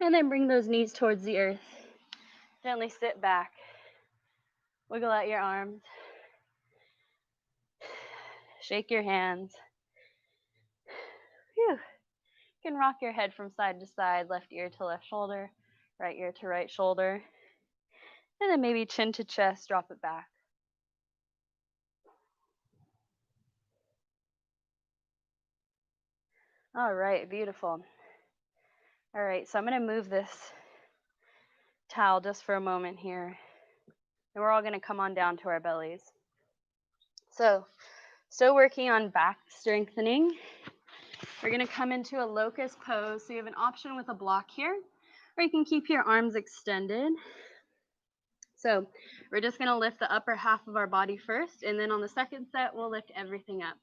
And then bring those knees towards the earth. Gently sit back. Wiggle out your arms. Shake your hands. Phew. You can rock your head from side to side, left ear to left shoulder, right ear to right shoulder. And then maybe chin to chest, drop it back. All right, beautiful. All right, so I'm going to move this towel just for a moment here. And we're all going to come on down to our bellies. So, still working on back strengthening. We're going to come into a locust pose. So you have an option with a block here, or you can keep your arms extended. So we're just going to lift the upper half of our body first, and then on the second set, we'll lift everything up.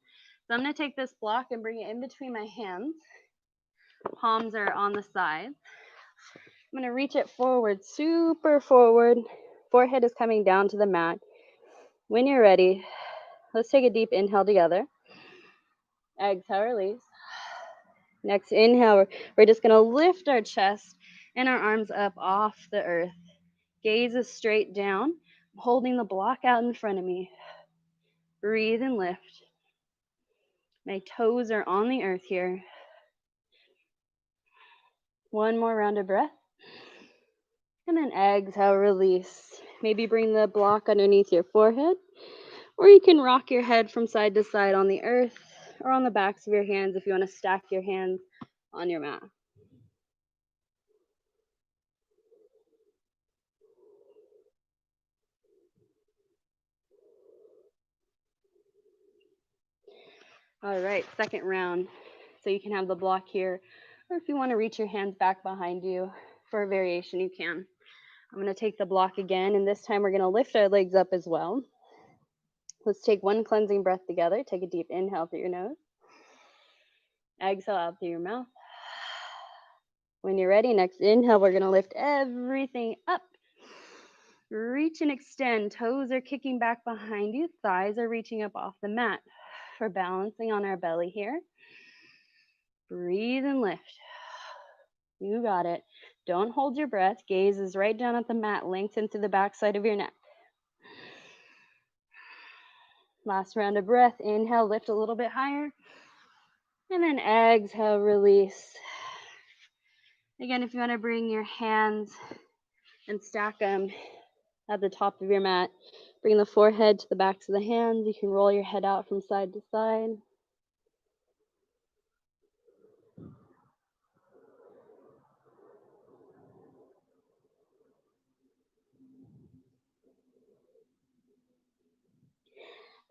So I'm going to take this block and bring it in between my hands. Palms are on the sides. I'm going to reach it forward, super forward. Forehead is coming down to the mat. When you're ready, let's take a deep inhale together. Exhale, release. Next inhale, we're just going to lift our chest and our arms up off the earth. Gaze is straight down. I'm holding the block out in front of me. Breathe and lift. My toes are on the earth here. One more round of breath. And then exhale, release. Maybe bring the block underneath your forehead, or you can rock your head from side to side on the earth or on the backs of your hands if you want to stack your hands on your mat. All right, second round. So you can have the block here, or if you want to reach your hands back behind you for a variation, you can. I'm going to take the block again, and this time we're going to lift our legs up as well. Let's take one cleansing breath together. Take a deep inhale through your nose. Exhale out through your mouth. When you're ready, next inhale, we're going to lift everything up. Reach and extend. Toes are kicking back behind you. Thighs are reaching up off the mat. We're balancing on our belly here. Breathe and lift. You got it. Don't hold your breath. Gaze is right down at the mat. Lengthen through the back side of your neck. Last round of breath. Inhale, lift a little bit higher. And then exhale, release. Again, if you want to bring your hands and stack them at the top of your mat, bring the forehead to the backs of the hands. You can roll your head out from side to side.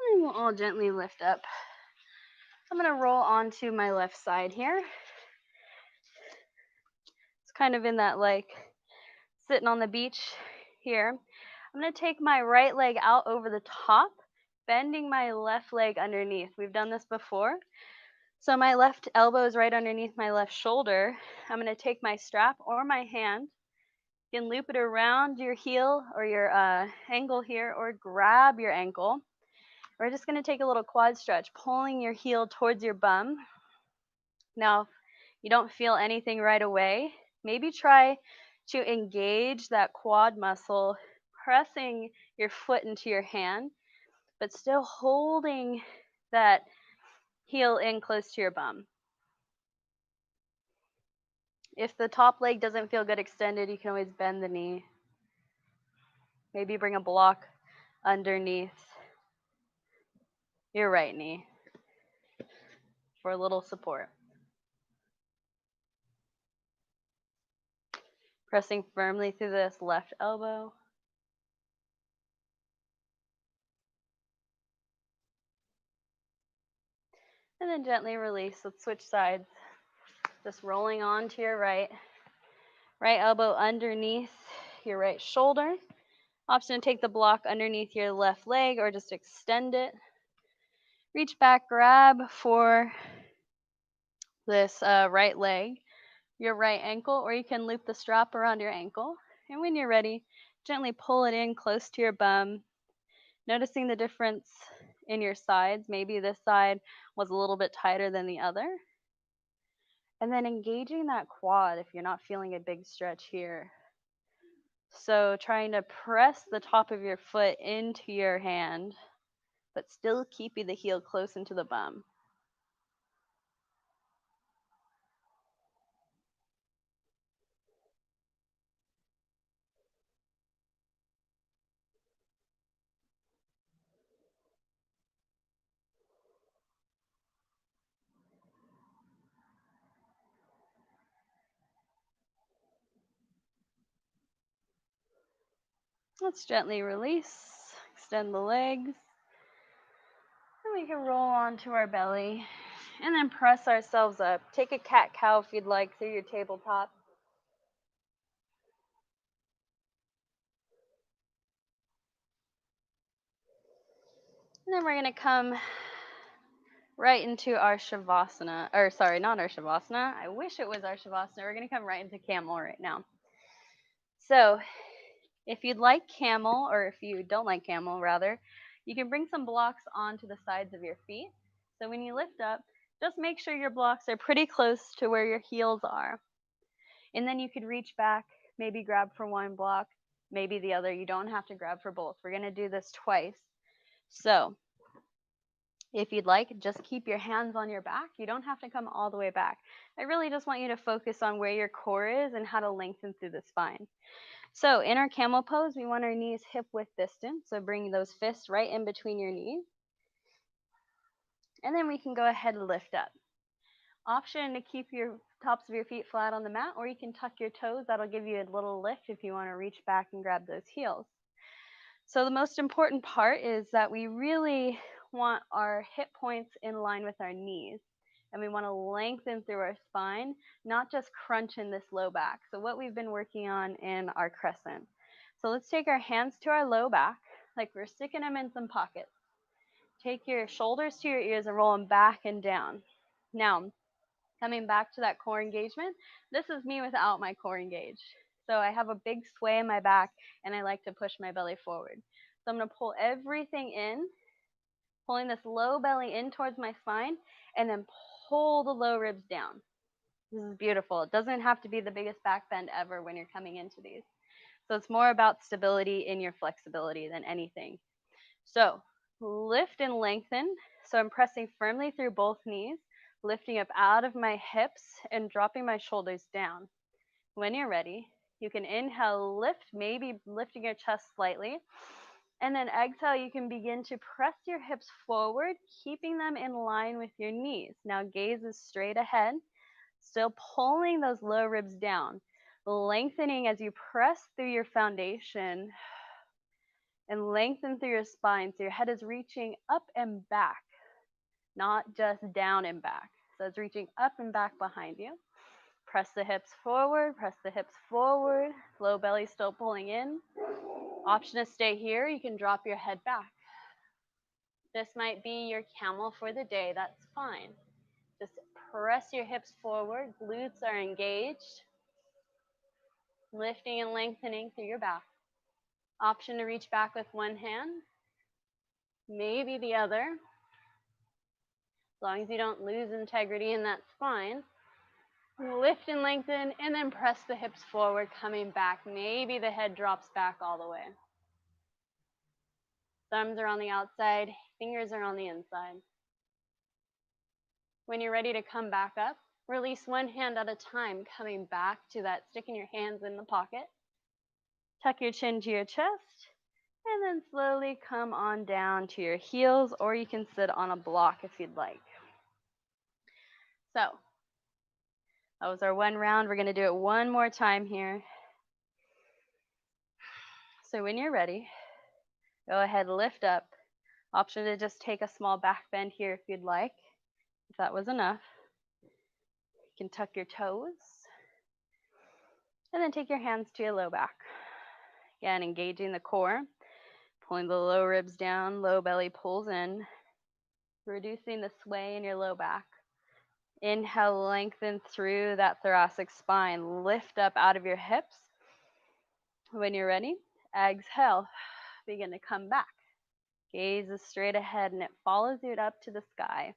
And we'll all gently lift up. I'm going to roll onto my left side here. It's kind of in that like sitting on the beach here. I'm going to take my right leg out over the top, bending my left leg underneath. We've done this before. So my left elbow is right underneath my left shoulder. I'm going to take my strap or my hand. You can loop it around your heel or your ankle here, or grab your ankle. We're just going to take a little quad stretch, pulling your heel towards your bum. Now, if you don't feel anything right away, maybe try to engage that quad muscle, pressing your foot into your hand, but still holding that heel in close to your bum. If the top leg doesn't feel good extended, you can always bend the knee. Maybe bring a block underneath your right knee for a little support. Pressing firmly through this left elbow. And then gently release. Let's switch sides. Just rolling on to your right. Right elbow underneath your right shoulder. Option to take the block underneath your left leg or just extend it. Reach back, grab for this right leg, your right ankle, or you can loop the strap around your ankle. And when you're ready, gently pull it in close to your bum. Noticing the difference in your sides. Maybe this side was a little bit tighter than the other. And then engaging that quad if you're not feeling a big stretch here. So trying to press the top of your foot into your hand, but still keeping the heel close into the bum. Let's gently release, extend the legs, and we can roll onto our belly and then press ourselves up. Take a cat-cow if you'd like through your tabletop. And then we're going to come right into our Shavasana, or sorry, not our Shavasana. I wish it was our Shavasana. We're going to come right into camel right now. So if you'd like camel, or if you don't like camel rather, you can bring some blocks onto the sides of your feet. So when you lift up, just make sure your blocks are pretty close to where your heels are. And then you could reach back, maybe grab for one block, maybe the other. You don't have to grab for both. We're going to do this twice. So if you'd like, just keep your hands on your back. You don't have to come all the way back. I really just want you to focus on where your core is and how to lengthen through the spine. So in our camel pose, we want our knees hip width distance. So bring those fists right in between your knees. And then we can go ahead and lift up. Option to keep your tops of your feet flat on the mat, or you can tuck your toes. That'll give you a little lift if you want to reach back and grab those heels. So the most important part is that we really want our hip points in line with our knees. And we want to lengthen through our spine, not just crunch in this low back. So what we've been working on in our crescent. So let's take our hands to our low back, like we're sticking them in some pockets. Take your shoulders to your ears and roll them back and down. Now, coming back to that core engagement, this is me without my core engaged. So I have a big sway in my back, and I like to push my belly forward. So I'm going to pull everything in, pulling this low belly in towards my spine, and then pull the low ribs down. This is beautiful. It doesn't have to be the biggest back bend ever when you're coming into these. So it's more about stability in your flexibility than anything. So lift and lengthen. So I'm pressing firmly through both knees, lifting up out of my hips and dropping my shoulders down. When you're ready, you can inhale, lift, maybe lifting your chest slightly. And then exhale, you can begin to press your hips forward, keeping them in line with your knees. Now gaze is straight ahead, still pulling those low ribs down, lengthening as you press through your foundation and lengthen through your spine. So your head is reaching up and back, not just down and back. So it's reaching up and back behind you. Press the hips forward, press the hips forward. Low belly still pulling in. Option to stay here, you can drop your head back. This might be your camel for the day, that's fine. Just press your hips forward, glutes are engaged, lifting and lengthening through your back. Option to reach back with one hand, maybe the other. As long as you don't lose integrity, and that's fine. Lift and lengthen, and then press the hips forward, coming back. Maybe the head drops back all the way. Thumbs are on the outside, fingers are on the inside. When you're ready to come back up, release one hand at a time, coming back to that sticking your hands in the pocket. Tuck your chin to your chest, and then slowly come on down to your heels, or you can sit on a block if you'd like. So that was our one round. We're going to do it one more time here. So when you're ready, go ahead, lift up. Option to just take a small back bend here if you'd like. If that was enough, you can tuck your toes. And then take your hands to your low back. Again, engaging the core, pulling the low ribs down, low belly pulls in, reducing the sway in your low back. Inhale, lengthen through that thoracic spine. Lift up out of your hips. When you're ready, exhale. Begin to come back. Gaze is straight ahead and it follows you up to the sky.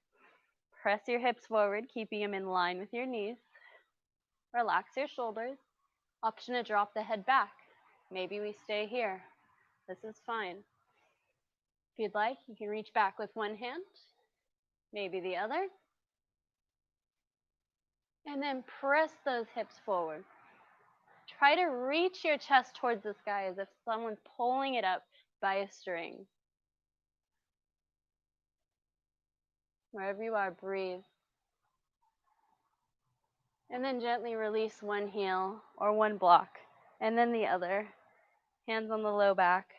Press your hips forward, keeping them in line with your knees. Relax your shoulders. Option to drop the head back. Maybe we stay here. This is fine. If you'd like, you can reach back with one hand, maybe the other. And then press those hips forward. Try to reach your chest towards the sky as if someone's pulling it up by a string. Wherever you are, breathe. And then gently release one heel or one block, and then the other. Hands on the low back,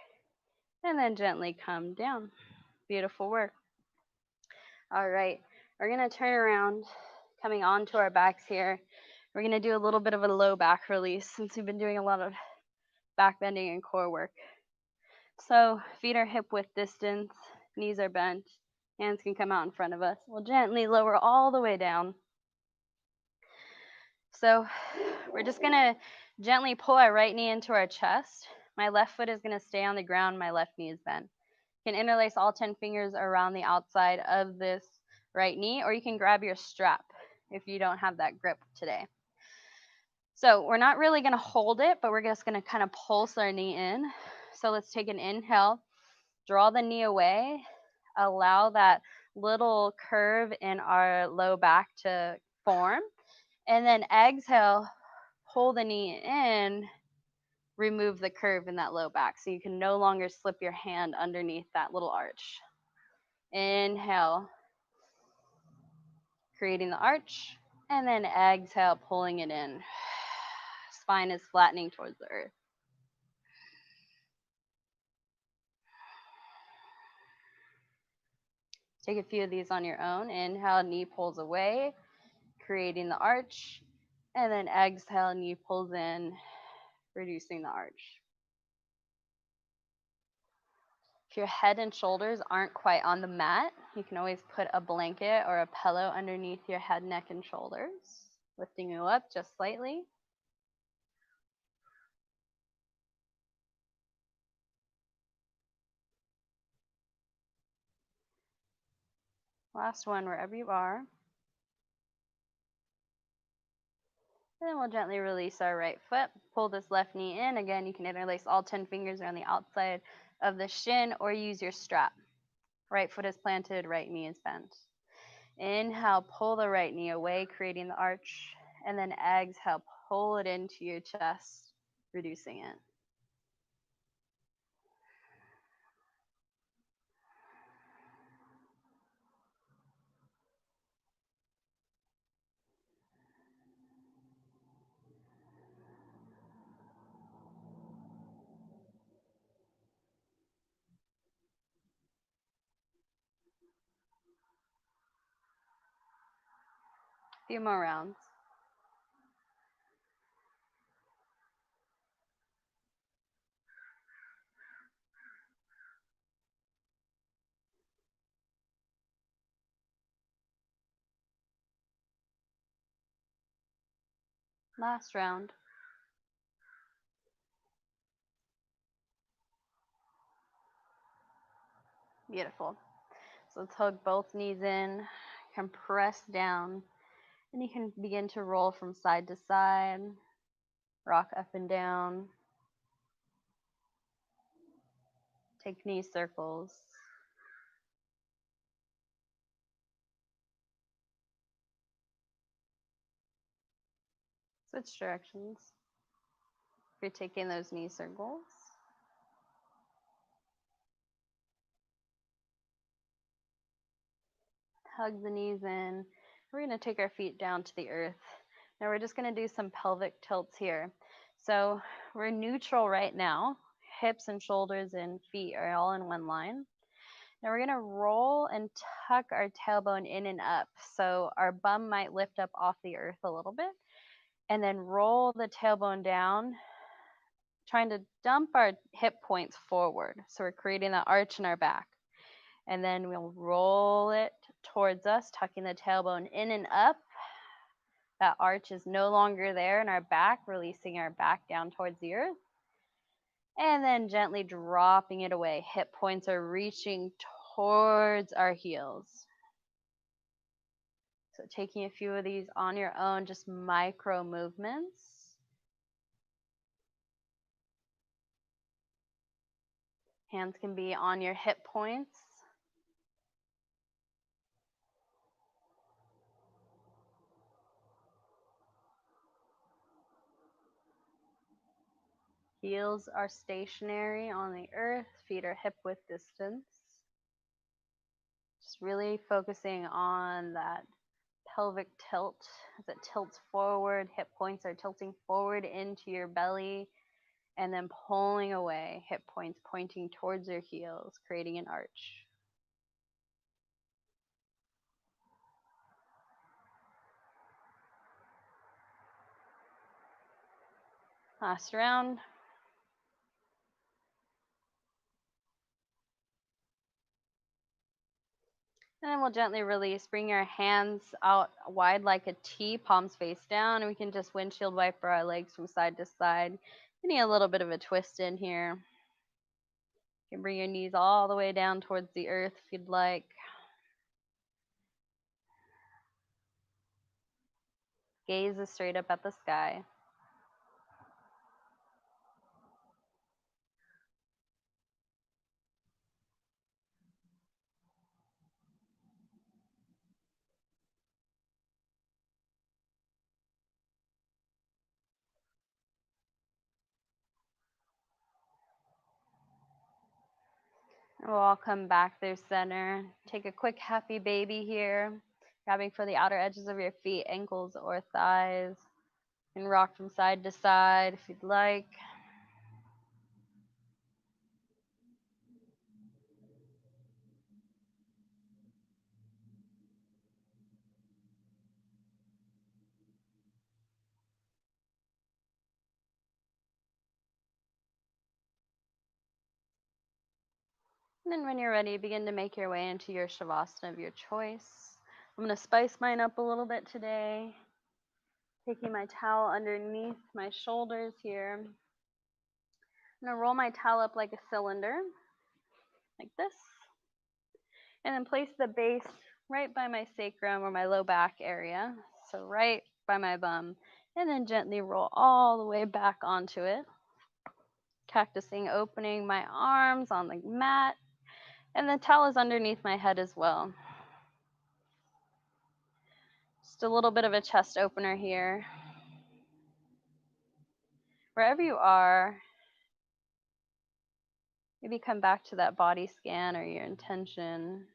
and then gently come down. Beautiful work. All right, we're gonna turn around, coming onto our backs here. We're gonna do a little bit of a low back release since we've been doing a lot of back bending and core work. So feet are hip width distance, knees are bent, hands can come out in front of us. We'll gently lower all the way down. So we're just gonna gently pull our right knee into our chest. My left foot is gonna stay on the ground, my left knee is bent. You can interlace all 10 fingers around the outside of this right knee, or you can grab your strap if you don't have that grip today. So we're not really gonna hold it, but we're just gonna kind of pulse our knee in. So let's take an inhale, draw the knee away, allow that little curve in our low back to form, and then exhale, pull the knee in, remove the curve in that low back so you can no longer slip your hand underneath that little arch. Inhale, creating the arch, and then exhale, pulling it in. Spine is flattening towards the earth. Take a few of these on your own. Inhale, knee pulls away, creating the arch, and then exhale, knee pulls in, reducing the arch. If your head and shoulders aren't quite on the mat, you can always put a blanket or a pillow underneath your head, neck, and shoulders, lifting you up just slightly. Last one, wherever you are. And then we'll gently release our right foot. Pull this left knee in. Again, you can interlace all 10 fingers around the outside of the shin or use your strap. Right foot is planted, right knee is bent. Inhale, pull the right knee away, creating the arch. And then exhale, pull it into your chest, reducing it. A few more rounds. Last round. Beautiful. So let's hug both knees in, compress down, and you can begin to roll from side to side, rock up and down, take knee circles. Switch directions. If you're taking those knee circles. Hug the knees in. We're going to take our feet down to the earth. Now we're just going to do some pelvic tilts here. So we're neutral right now. Hips and shoulders and feet are all in one line. Now we're going to roll and tuck our tailbone in and up. So our bum might lift up off the earth a little bit. And then roll the tailbone down, trying to dump our hip points forward. So we're creating that arch in our back. And then we'll roll it towards us, tucking the tailbone in and up. That arch is no longer there in our back, releasing our back down towards the earth. And then gently dropping it away. Hip points are reaching towards our heels. So taking a few of these on your own, just micro movements. Hands can be on your hip points. Heels are stationary on the earth, feet are hip width distance. Just really focusing on that pelvic tilt as it tilts forward. Hip points are tilting forward into your belly. and then pulling away, hip points pointing towards your heels, creating an arch. Last round. And then we'll gently release. Bring your hands out wide like a T, palms face down, and we can just windshield wiper our legs from side to side. Getting a little bit of a twist in here. You can bring your knees all the way down towards the earth if you'd like. Gaze is straight up at the sky. We'll all come back through center. Take a quick happy baby here. Grabbing for the outer edges of your feet, ankles, or thighs. And rock from side to side if you'd like. And then when you're ready, begin to make your way into your Shavasana of your choice. I'm going to spice mine up a little bit today. Taking my towel underneath my shoulders here. I'm going to roll my towel up like a cylinder, like this. And then place the base right by my sacrum or my low back area. So right by my bum. And then gently roll all the way back onto it. Cactusing, opening my arms on the mat. And the towel is underneath my head as well. Just a little bit of a chest opener here. Wherever you are, maybe come back to that body scan or your intention.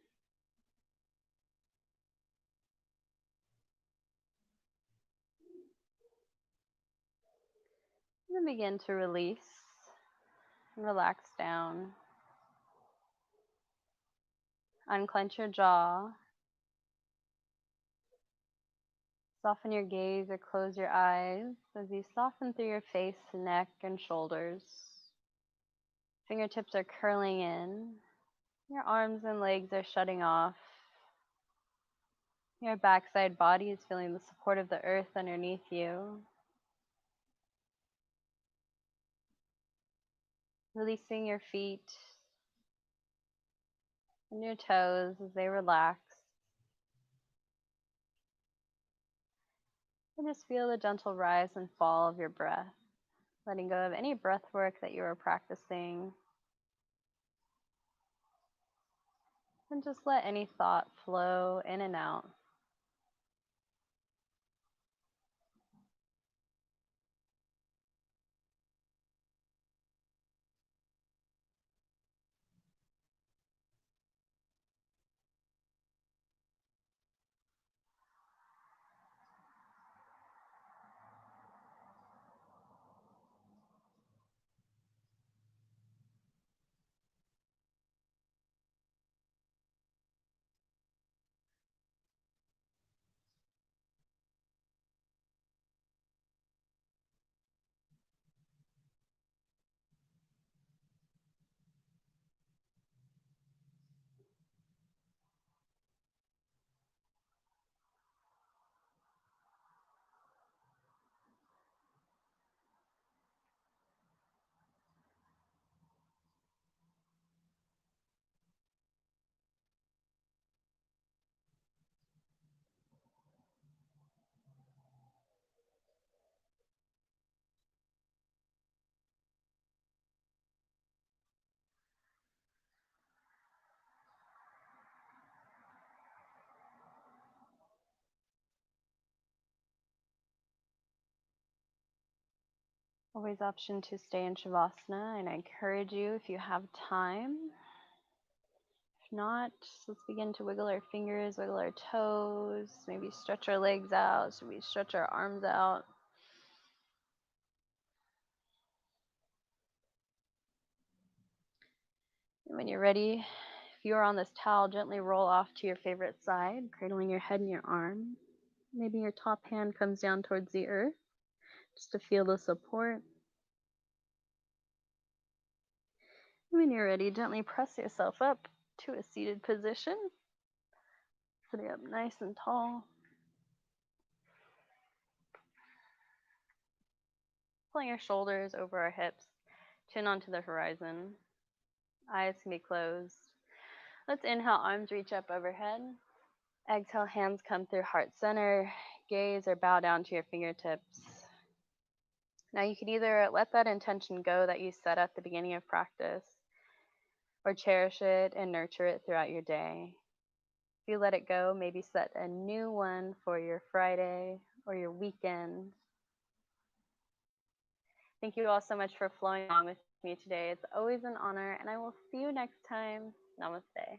And then begin to release and relax down. Unclench your jaw. Soften your gaze or close your eyes as you soften through your face, neck, and shoulders. Fingertips are curling in. Your arms and legs are shutting off. Your backside body is feeling the support of the earth underneath you. Releasing your feet and your toes as they relax. And just feel the gentle rise and fall of your breath, letting go of any breath work that you are practicing. And just let any thought flow in and out. Always option to stay in Shavasana, and I encourage you if you have time. If not, let's begin to wiggle our fingers, wiggle our toes, maybe stretch our legs out. Should we stretch our arms out? When you're ready, if you're on this towel, gently roll off to your favorite side, cradling your head in your arm. Maybe your top hand comes down towards the earth, just to feel the support. When you're ready, gently press yourself up to a seated position. Sitting up nice and tall. Pulling your shoulders over our hips, chin onto the horizon. Eyes can be closed. Let's inhale, arms reach up overhead. Exhale, hands come through heart center. Gaze or bow down to your fingertips. Now you can either let that intention go that you set at the beginning of practice, or cherish it and nurture it throughout your day. If you let it go, maybe set a new one for your Friday or your weekend. Thank you all so much for flowing along with me today. It's always an honor, and I will see you next time. Namaste.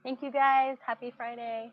Thank you guys. Happy Friday.